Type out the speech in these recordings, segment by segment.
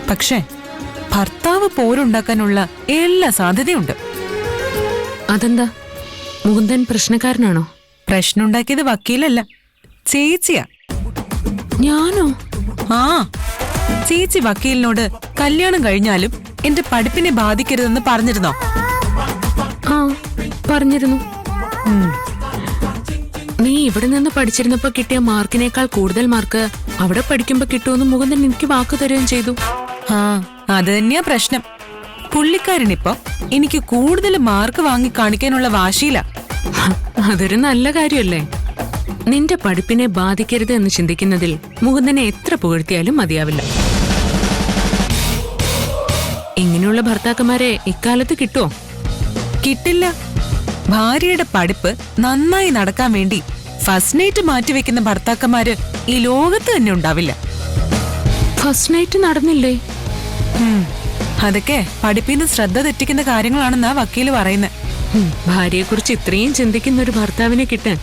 പക്ഷേ ഭർത്താവ് പോരുണ്ടാക്കാനുള്ള എല്ലാ സാധ്യതയുണ്ട്. അതെന്താ, മുകുന്ദൻ പ്രശ്നക്കാരനാണോ? പ്രശ്നമുണ്ടാക്കിയത് വക്കീലല്ല, ചേച്ചിയാ. ഞാനോ? ആ, ചേച്ചി വക്കീലിനോട് കല്യാണം കഴിഞ്ഞാലും എന്റെ പഠിപ്പിനെ ബാധിക്കരുതെന്ന് പറഞ്ഞിരുന്നോ? ആ, പറഞ്ഞിരുന്നു. നീ ഇവിടെ നിന്ന് പഠിച്ചിരുന്നപ്പോ കിട്ടിയ മാർക്കിനേക്കാൾ കൂടുതൽ മാർക്ക് അവിടെ പഠിക്കുമ്പോ കിട്ടുമെന്ന് മുകുന്ദൻ എനിക്ക് വാക്ക് തരുകയും ചെയ്തു. ആ, അത് തന്നെയാ പ്രശ്നം. പുള്ളിക്കാരനിപ്പോ എനിക്ക് കൂടുതൽ മാർക്ക് വാങ്ങി കാണിക്കാനുള്ള വാശിയില്ല. അതൊരു നല്ല കാര്യമല്ലേ? നിന്റെ പഠിപ്പിനെ ബാധിക്കരുത് എന്ന് ചിന്തിക്കുന്നതിൽ മുകുന്ദനെ എത്ര പുകഴ്ത്തിയാലും മതിയാവില്ല. ഇങ്ങനെയുള്ള ഭർത്താക്കന്മാരെ ഇക്കാലത്ത് കിട്ടുമോ? കിട്ടില്ല. ഭാര്യയുടെ പഠിപ്പ് നന്നായി നടക്കാൻ വേണ്ടി ഫസ്റ്റ് നൈറ്റ് മാറ്റിവെക്കുന്ന ഭർത്താക്കന്മാര് ഈ ലോകത്ത് തന്നെ ഉണ്ടാവില്ല. ഫസ്റ്റ് നൈറ്റ് നടന്നില്ലേ? അതൊക്കെ പഠിപ്പിന്ന് ശ്രദ്ധ തെറ്റിക്കുന്ന കാര്യങ്ങളാണെന്നാ വക്കീല് പറയുന്നത്. ഭാര്യയെക്കുറിച്ച് ഇത്രയും ചിന്തിക്കുന്ന ഒരു ഭർത്താവിനെ കിട്ടാൻ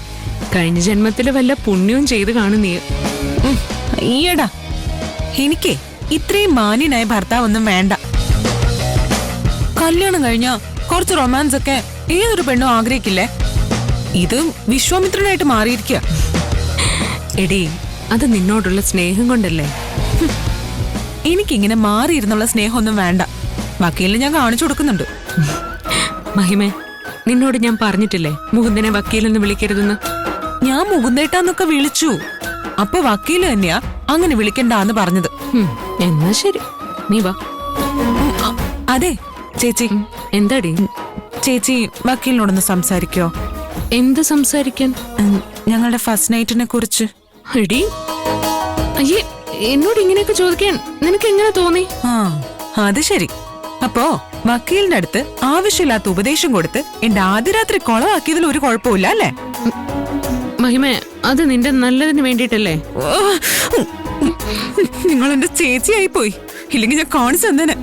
കഴിഞ്ഞ ജന്മത്തില് വല്ല പുണ്യവും ചെയ്ത് കാണും നീ. ഈയടാ, എനിക്ക് ഇത്രയും മാന്യനായ ഭർത്താവൊന്നും വേണ്ട. കല്യാണം കഴിഞ്ഞ കുറച്ച് റൊമാൻസ് ഒക്കെ ഏതൊരു പെണ്ണും ആഗ്രഹിക്കില്ലേ? ഇത് വിശ്വാമിത്രനായിട്ട് മാറിയിരിക്കുക. എടീ, അത് നിന്നോടുള്ള സ്നേഹം കൊണ്ടല്ലേ? എനിക്കിങ്ങനെ മാറിയിരുന്നുള്ള സ്നേഹമൊന്നും വേണ്ട. വക്കീലിന് ഞാൻ കാണിച്ചു കൊടുക്കുന്നുണ്ട്. മഹിമേ, നിന്നോട് ഞാൻ പറഞ്ഞിട്ടില്ലേ മുകുന്ദനെ വക്കീലെന്ന് വിളിക്കരുതെന്ന്? ഞാൻ മുകുന്ദേട്ടാന്നൊക്കെ വിളിച്ചു. അപ്പൊ വക്കീല് തന്നെയാ അങ്ങനെ വിളിക്കണ്ടാന്ന് പറഞ്ഞത്. എന്നാ ശരി, നീ വാ. അതെ ചേച്ചി. എന്താടി? ചേച്ചി വക്കീലിനോടൊന്ന് സംസാരിക്കോ? എന്ത് സംസാരിക്കാൻ? ഞങ്ങളുടെ ഫസ്റ്റ് നൈറ്റിനെ കുറിച്ച്. എടി, അയ്യേ, എന്നോട് ഇങ്ങനെയൊക്കെ ചോദിക്കാൻ നിനക്ക് എങ്ങനെ തോന്നി? ആ, അത് ശരി. അപ്പോ വക്കീലിന്റെ അടുത്ത് ആവശ്യമില്ലാത്ത ഉപദേശം കൊടുത്ത് എന്റെ ആദ്യ രാത്രി കൊളവാക്കിയതിൽ ഒരു കുഴപ്പമില്ല അല്ലേ? മഹിമേ, അത് നിന്റെ നല്ലതിന് വേണ്ടിട്ടല്ലേ? നിങ്ങൾ എന്റെ ചേച്ചിയായി പോയി. ഇല്ലെങ്കിൽ ഞാൻ കാണിച്ചു തന്നെ.